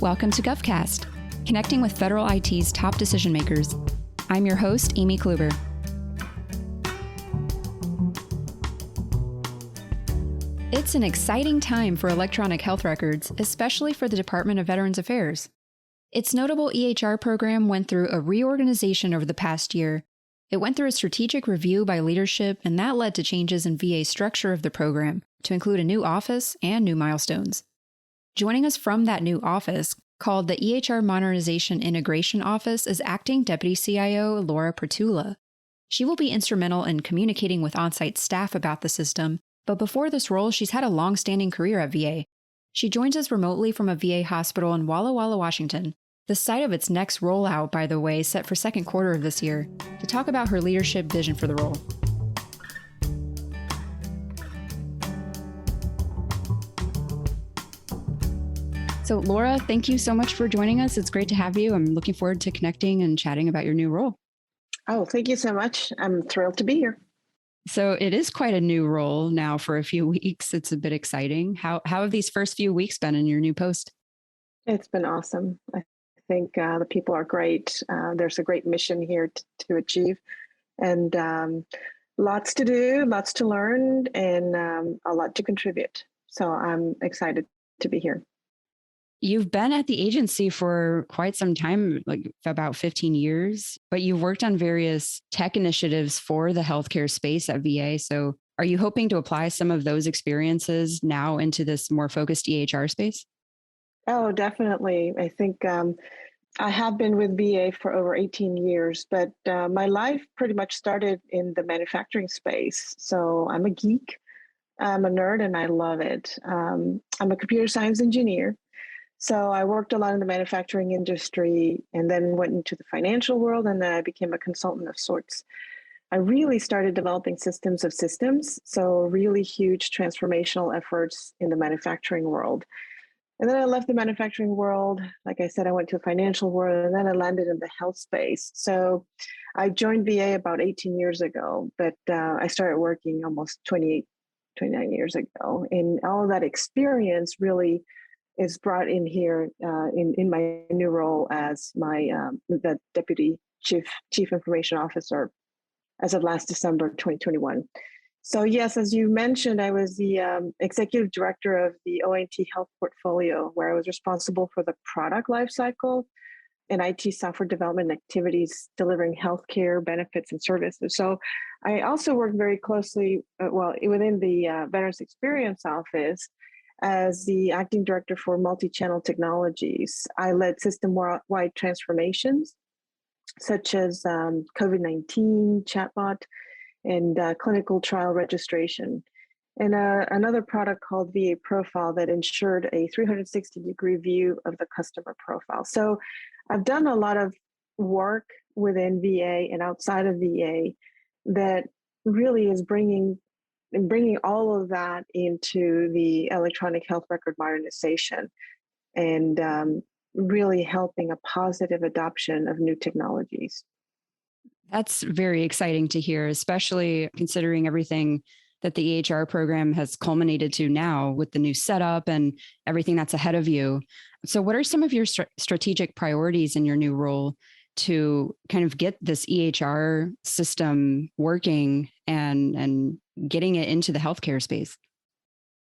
Welcome to GovCast, connecting with federal IT's top decision makers. I'm your host, Amy Kluber. It's an exciting time for electronic health records, especially for the Department of Veterans Affairs. Its notable EHR program went through a reorganization over the past year. It went through a strategic review by leadership, and that led to changes in VA's structure of the program to include a new office and new milestones. Joining us from that new office, called the EHR Modernization Integration Office, is Acting Deputy CIO Laura Prietula. She will be instrumental in communicating with on-site staff about the system, but before this role, she's had a long-standing career at VA. She joins us remotely from a VA hospital in Walla Walla, Washington, the site of its next rollout, by the way, set for second quarter of this year, to talk about her leadership vision for the role. So Laura, thank you so much for joining us. It's great to have you. I'm looking forward to connecting and chatting about your new role. Oh, thank you so much. I'm thrilled to be here. So it is quite a new role now for a few weeks. It's a bit exciting. How have these first few weeks been in your new post? It's been awesome. I think the people are great. There's a great mission here to achieve, and lots to do, lots to learn, and a lot to contribute. So I'm excited to be here. You've been at the agency for quite some time, like about 15 years, but you've worked on various tech initiatives for the healthcare space at VA. So are you hoping to apply some of those experiences now into this more focused EHR space? Oh, definitely. I think I have been with VA for over 18 years, but my life pretty much started in the manufacturing space. So I'm a geek, I'm a nerd, and I love it. I'm a computer science engineer. So I worked a lot in the manufacturing industry and then went into the financial world, and then I became a consultant of sorts. I really started developing systems of systems, so really huge transformational efforts in the manufacturing world. And then I left the manufacturing world. Like I said, I went to the financial world, and then I landed in the health space. So I joined VA about 18 years ago, but I started working almost 29 years ago. And all of that experience really is brought in here in my new role as the Deputy Chief Information Officer as of last December 2021. So yes, as you mentioned, I was the Executive Director of the ONT Health Portfolio, where I was responsible for the product lifecycle and IT software development activities delivering healthcare benefits and services. So I also worked very closely, within the Veterans Experience Office, as the acting director for multi-channel technologies. I led system-wide transformations, such as COVID-19, chatbot, and clinical trial registration. And another product called VA Profile that ensured a 360-degree view of the customer profile. So I've done a lot of work within VA and outside of VA that really is bringing all of that into the electronic health record modernization and really helping a positive adoption of new technologies. That's very exciting to hear, especially considering everything that the EHR program has culminated to now with the new setup and everything that's ahead of you. So what are some of your strategic priorities in your new role to kind of get this EHR system working and getting it into the healthcare space?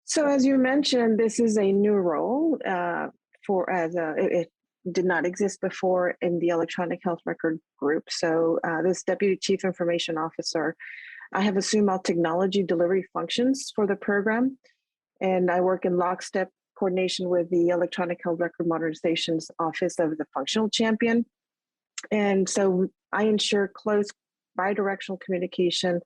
So as you mentioned, this is a new role it did not exist before in the electronic health record group. So this Deputy Chief Information Officer, I have assumed all technology delivery functions for the program, and I work in lockstep coordination with the Electronic Health Record Modernization Office of the Functional Champion. And so I ensure close bidirectional communication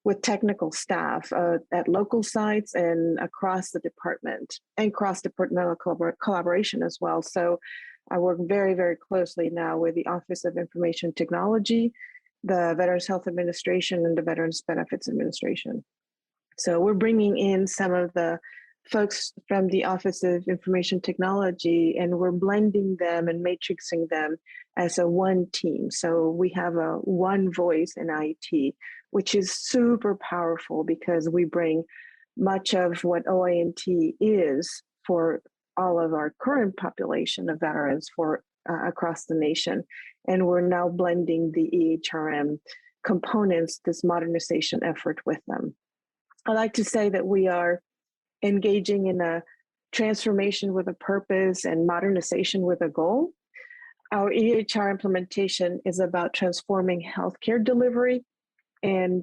with technical staff at local sites and across the department, and cross-departmental collaboration as well. So I work very, very closely now with the Office of Information Technology, the Veterans Health Administration, and the Veterans Benefits Administration. So we're bringing in some of the folks from the Office of Information Technology, and we're blending them and matrixing them as a one team. So we have a one voice in IT, which is super powerful because we bring much of what OINT is for all of our current population of veterans for across the nation. And we're now blending the EHRM components, this modernization effort with them. I like to say that we are engaging in a transformation with a purpose and modernization with a goal. Our EHR implementation is about transforming healthcare delivery and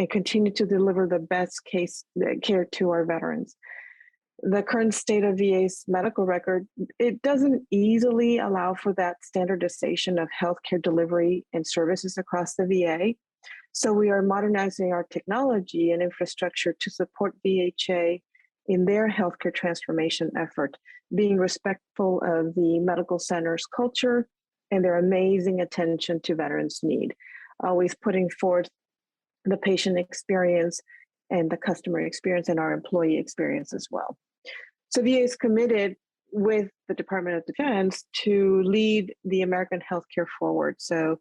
continue to deliver the best case care to our veterans. The current state of VA's medical record, it doesn't easily allow for that standardization of healthcare delivery and services across the VA. So we are modernizing our technology and infrastructure to support VHA in their healthcare transformation effort, being respectful of the medical center's culture and their amazing attention to veterans' need, always putting forth the patient experience and the customer experience and our employee experience as well. So VA is committed with the Department of Defense to lead the American healthcare forward. So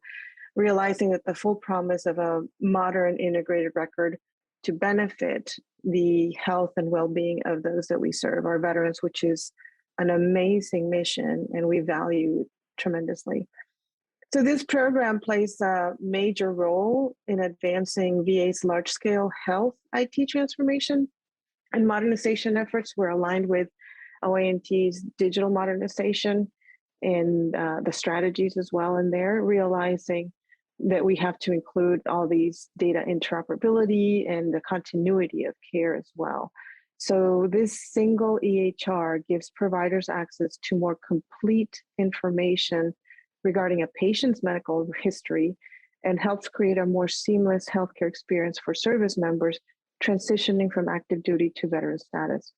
realizing that the full promise of a modern integrated record to benefit the health and well-being of those that we serve, our veterans, which is an amazing mission and we value tremendously. So this program plays a major role in advancing VA's large-scale health IT transformation and modernization efforts. We're aligned with OINT's digital modernization and the strategies as well in there, realizing that we have to include all these data interoperability and the continuity of care as well. So this single EHR gives providers access to more complete information regarding a patient's medical history and helps create a more seamless healthcare experience for service members transitioning from active duty to veteran status.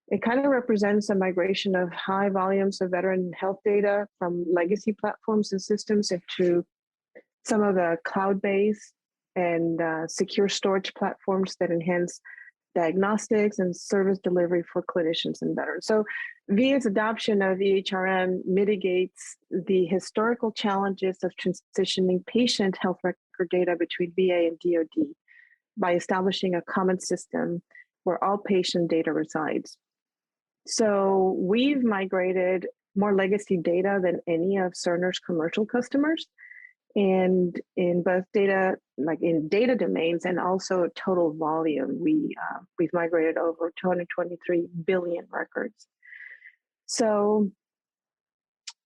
It kind of represents a migration of high volumes of veteran health data from legacy platforms and systems into some of the cloud-based and secure storage platforms that enhance diagnostics and service delivery for clinicians and veterans. So VA's adoption of EHRM mitigates the historical challenges of transitioning patient health record data between VA and DoD by establishing a common system where all patient data resides. So we've migrated more legacy data than any of Cerner's commercial customers, and in both data, like in data domains and also total volume, we've migrated over 223 billion records. So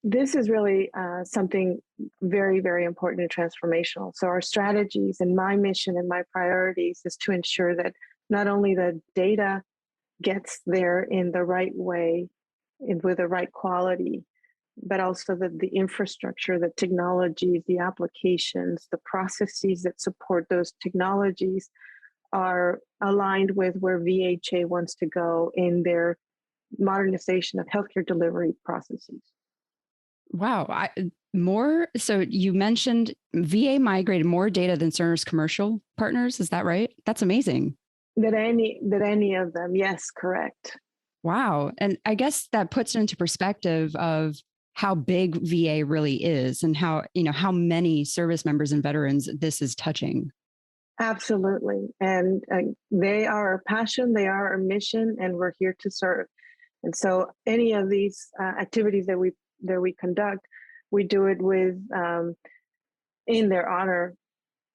this is really something very, very important and transformational. So our strategies and my mission and my priorities is to ensure that not only the data gets there in the right way and with the right quality, but also that the infrastructure, the technologies, the applications, the processes that support those technologies are aligned with where VHA wants to go in their modernization of healthcare delivery processes. Wow. So you mentioned VA migrated more data than Cerner's commercial partners. Is that right? That's amazing. That any of them. Yes, correct. Wow. And I guess that puts it into perspective of how big VA really is and how many service members and veterans this is touching. Absolutely. And they are our passion, they are our mission, and we're here to serve. And so any of these activities that we conduct, we do it with in their honor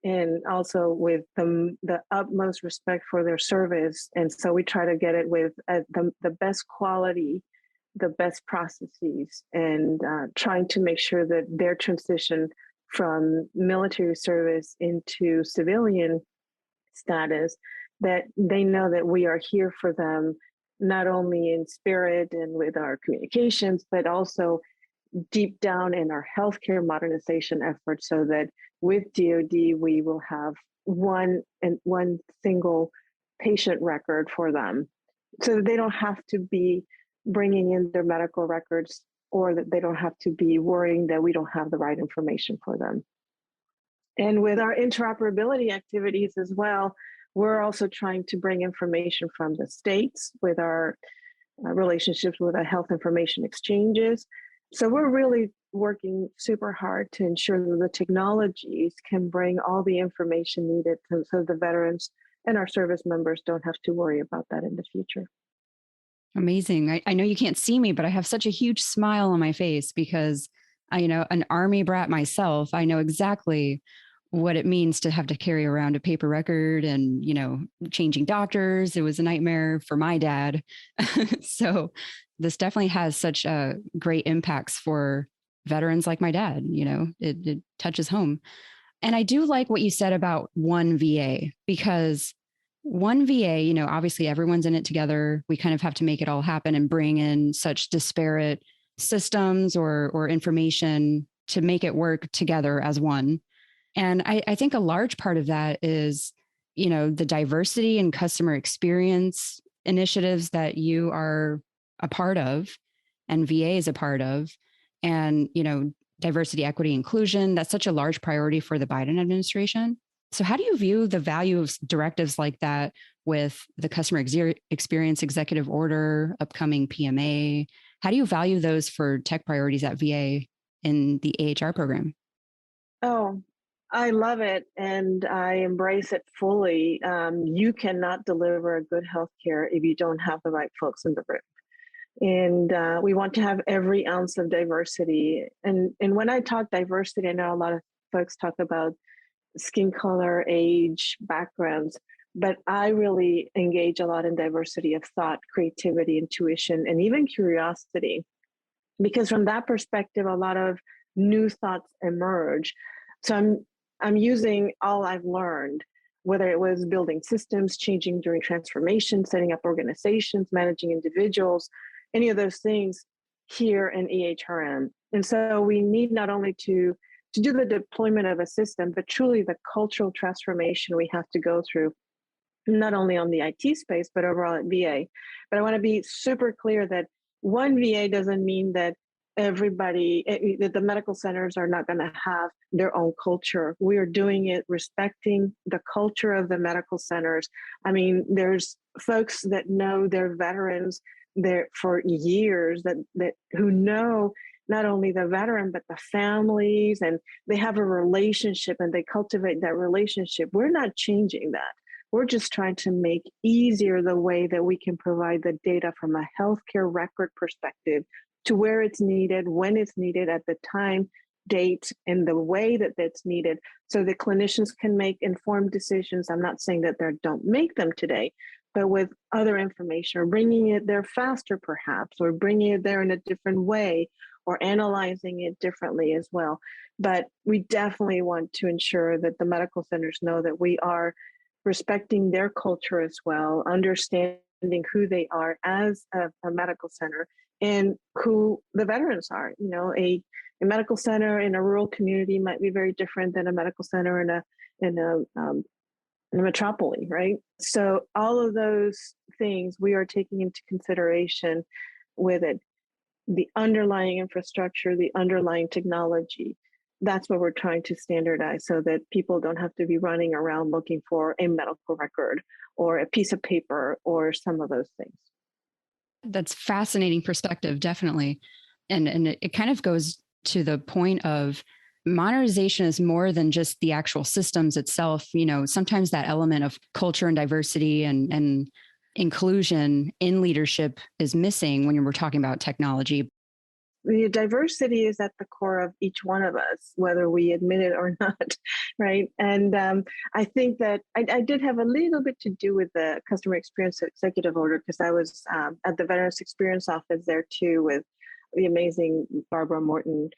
and also with the utmost respect for their service. And so we try to get it with the best quality, the best processes, and trying to make sure that their transition from military service into civilian status, that they know that we are here for them, not only in spirit and with our communications, but also deep down in our healthcare modernization efforts, so that with DoD, we will have one single patient record for them, so that they don't have to be bringing in their medical records, or that they don't have to be worrying that we don't have the right information for them. And with our interoperability activities as well, we're also trying to bring information from the states with our relationships with our health information exchanges. So we're really working super hard to ensure that the technologies can bring all the information needed so the veterans and our service members don't have to worry about that in the future. Amazing. I know you can't see me, but I have such a huge smile on my face because an army brat myself, I know exactly what it means to have to carry around a paper record and, changing doctors. It was a nightmare for my dad. So this definitely has such great impacts for veterans like my dad. It touches home. And I do like what you said about one VA because one VA, obviously everyone's in it together. We kind of have to make it all happen and bring in such disparate systems or information to make it work together as one. And I think a large part of that is, the diversity and customer experience initiatives that you are a part of and VA is a part of. And, diversity, equity, inclusion, that's such a large priority for the Biden administration. So, how do you view the value of directives like that with the customer experience executive order, upcoming PMA? How do you value those for tech priorities at VA in the AHR program? Oh, I love it and I embrace it fully. You cannot deliver a good healthcare if you don't have the right folks in the room. And we want to have every ounce of diversity. And when I talk diversity, I know a lot of folks talk about skin color, age, backgrounds, but I really engage a lot in diversity of thought, creativity, intuition, and even curiosity. Because from that perspective, a lot of new thoughts emerge. So I'm using all I've learned, whether it was building systems, changing during transformation, setting up organizations, managing individuals, any of those things here in EHRM. And so we need not only to do the deployment of a system, but truly the cultural transformation we have to go through, not only on the IT space, but overall at VA. But I want to be super clear that one VA doesn't mean that that the medical centers are not going to have their own culture. We are doing it respecting the culture of the medical centers. I mean, there's folks that know their veterans there for years that who know not only the veteran, but the families, and they have a relationship and they cultivate that relationship. We're not changing that. We're just trying to make easier the way that we can provide the data from a healthcare record perspective to where it's needed, when it's needed, at the time, date, and the way that that's needed, so the clinicians can make informed decisions. I'm not saying that they don't make them today, but with other information, or bringing it there faster perhaps, or bringing it there in a different way, or analyzing it differently as well. But we definitely want to ensure that the medical centers know that we are respecting their culture as well, understanding who they are as a medical center and who the veterans are. A medical center in a rural community might be very different than a medical center in a metropolis, right? So all of those things we are taking into consideration with it. The underlying infrastructure, the underlying technology, that's what we're trying to standardize so that people don't have to be running around looking for a medical record or a piece of paper or some of those things. That's fascinating perspective, definitely. And it kind of goes to the point of modernization is more than just the actual systems itself. Sometimes that element of culture and diversity and inclusion in leadership is missing when we're talking about technology. The diversity is at the core of each one of us, whether we admit it or not, right? And I think that I did have a little bit to do with the customer experience executive order because I was at the Veterans Experience Office there too with the amazing Barbara Morton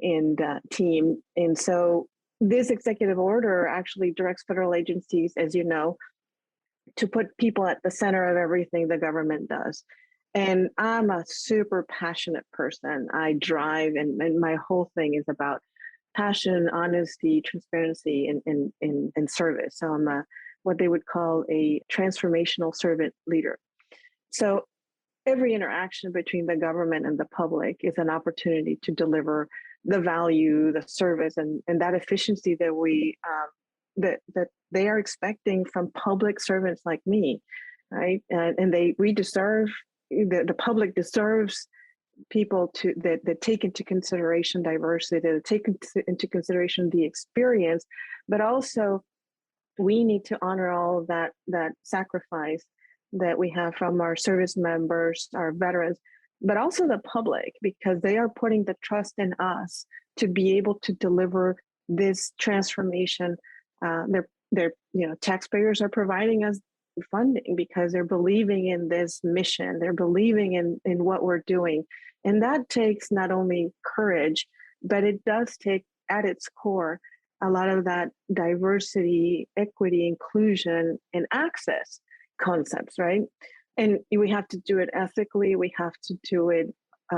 and team. And so this executive order actually directs federal agencies, as you know, to put people at the center of everything the government does. And I'm a super passionate person. I drive, and my whole thing is about passion, honesty, transparency, and service. So I'm what they would call a transformational servant leader. So every interaction between the government and the public is an opportunity to deliver the value, the service, and that efficiency that that they are expecting from public servants like me, right? And we deserve the public deserves people that take into consideration diversity, that take into consideration the experience, but also we need to honor all of that sacrifice that we have from our service members, our veterans, but also the public, because they are putting the trust in us to be able to deliver this transformation. Their taxpayers are providing us funding because they're believing in this mission. They're believing in what we're doing. And that takes not only courage, but it does take at its core a lot of that diversity, equity, inclusion, and access concepts, right? And we have to do it ethically. We have to do it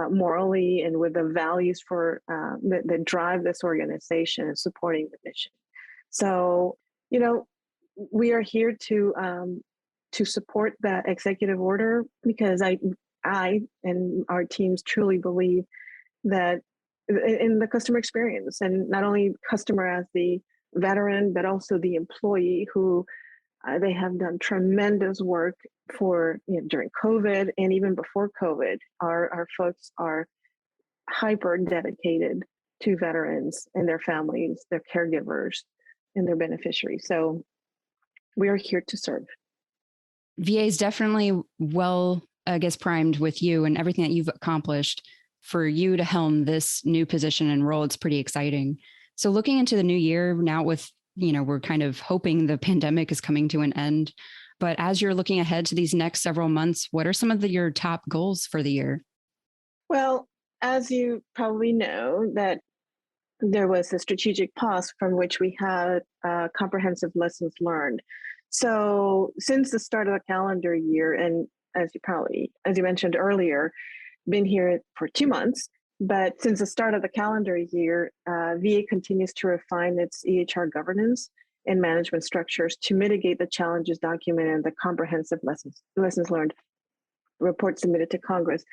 morally and with the values for that drive this organization and supporting the mission. So, we are here to support that executive order because I and our teams truly believe that in the customer experience, and not only customer as the veteran, but also the employee who they have done tremendous work for during COVID and even before COVID. Our folks are hyper dedicated to veterans and their families, their caregivers, and their beneficiaries. So we are here to serve. VA is definitely well, I guess, primed with you and everything that you've accomplished. For you to helm this new position and role, it's pretty exciting. So looking into the new year now with, we're kind of hoping the pandemic is coming to an end. But as you're looking ahead to these next several months, what are some of your top goals for the year? Well, as you probably know, that there was a strategic pause from which we had comprehensive lessons learned. So since the start of the calendar year, and as you mentioned earlier, been here for 2 months, but since the start of the calendar year, VA continues to refine its EHR governance and management structures to mitigate the challenges documented in the comprehensive lessons learned report submitted to Congress.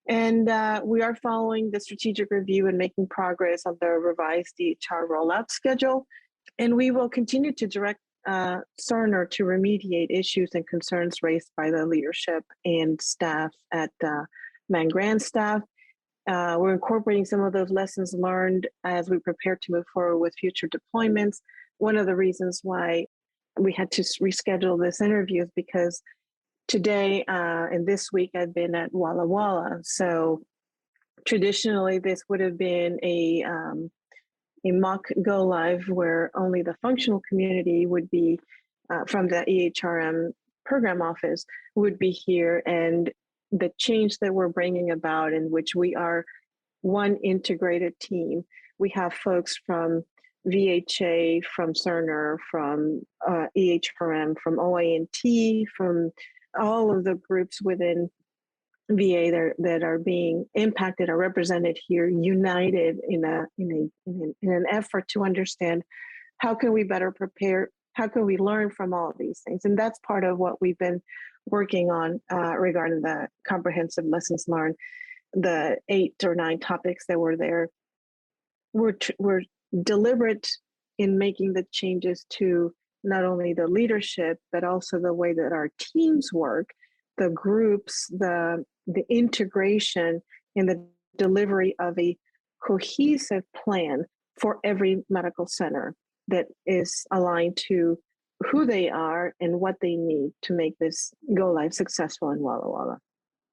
And we are following the strategic review and making progress on the revised EHR rollout schedule. And we will continue to direct Cerner to remediate issues and concerns raised by the leadership and staff at Grand staff. We're incorporating some of those lessons learned as we prepare to move forward with future deployments. One of the reasons why we had to reschedule this interview is because today and this week I've been at Walla Walla. So traditionally this would have been a mock go live where only the functional community would be from the EHRM program office would be here, and the change that we're bringing about, in which we are one integrated team. We have folks from VHA, from Cerner, from EHRM, from OANT, from all of the groups within VA that are being impacted are represented here, united in an effort to understand how can we better prepare, how can we learn from all of these things. And that's part of what we've been working on regarding the comprehensive lessons learned, the 8 or 9 topics that were there. We're deliberate in making the changes to not only the leadership, but also the way that our teams work, the groups, the integration and the delivery of a cohesive plan for every medical center that is aligned to who they are and what they need to make this go live successful in Walla Walla.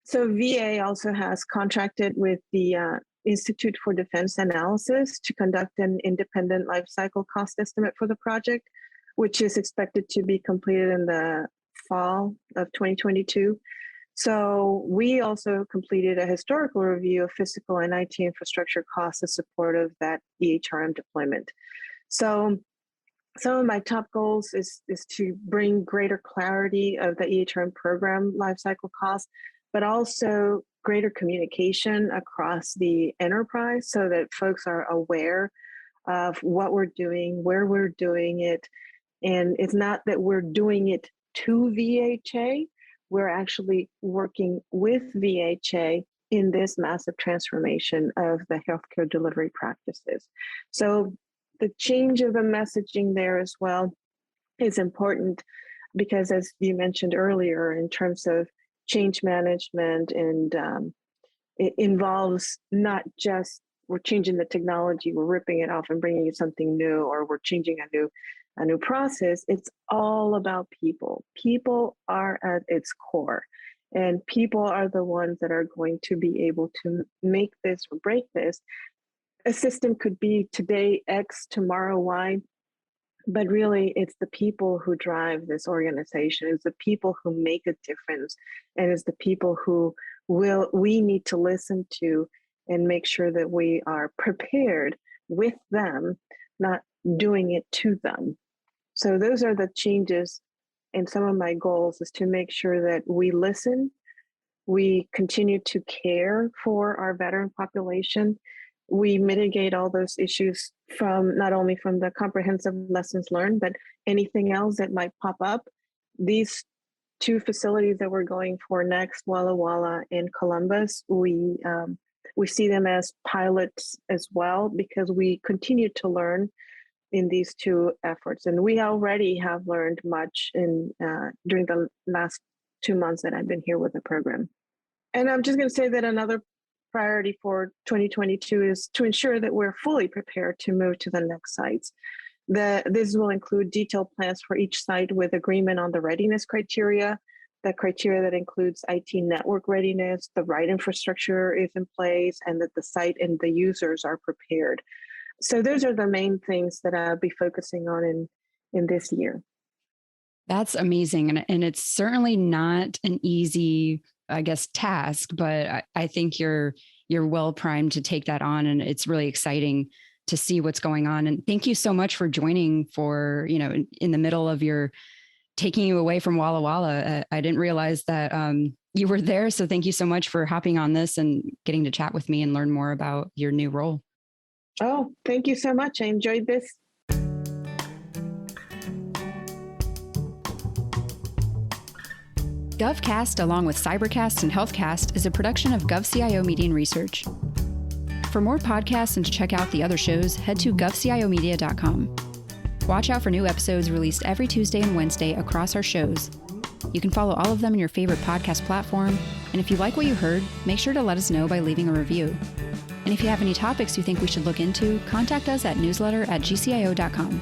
So VA also has contracted with the Institute for Defense Analysis to conduct an independent life cycle cost estimate for the project, which is expected to be completed in the fall of 2022. So we also completed a historical review of physical and IT infrastructure costs in support of that EHRM deployment. So some of my top goals is to bring greater clarity of the EHRM program lifecycle costs, but also greater communication across the enterprise so that folks are aware of what we're doing, where we're doing it. And it's not that we're doing it to VHA, we're actually working with VHA in this massive transformation of the healthcare delivery practices. So the change of the messaging there as well is important because, as you mentioned earlier, in terms of change management, and it involves not just we're changing the technology, we're ripping it off and bringing in something new, or we're changing a new a new process, it's all about people. People are at its core, and people are the ones that are going to be able to make this or break this. A system could be today X, tomorrow Y, but really it's the people who drive this organization. It's the people who make a difference, and it's the people who we need to listen to and make sure that we are prepared with them, not doing it to them. So those are the changes, and some of my goals is to make sure that we listen, we continue to care for our veteran population, we mitigate all those issues from not only from the comprehensive lessons learned, but anything else that might pop up. These two facilities that we're going for next, Walla Walla and Columbus, we see them as pilots as well, because we continue to learn in these two efforts, and we already have learned much in during the last 2 months that I've been here with the program. And I'm just going to say that another priority for 2022 is to ensure that we're fully prepared to move to the next sites. This will include detailed plans for each site with agreement on the readiness criteria, the criteria that includes IT network readiness, the right infrastructure is in place, and that the site and the users are prepared. So those are the main things that I'll be focusing on in this year. That's amazing. And it's certainly not an easy, I guess, task, but I think you're well primed to take that on. And it's really exciting to see what's going on. And thank you so much for joining in the middle of your taking you away from Walla Walla. I didn't realize that you were there. So thank you so much for hopping on this and getting to chat with me and learn more about your new role. Oh, thank you so much. I enjoyed this. GovCast, along with Cybercast and HealthCast, is a production of GovCIO Media and Research. For more podcasts and to check out the other shows, head to govciomedia.com. Watch out for new episodes released every Tuesday and Wednesday across our shows. You can follow all of them in your favorite podcast platform, and if you like what you heard, make sure to let us know by leaving a review. And if you have any topics you think we should look into, contact us at newsletter@gcio.com.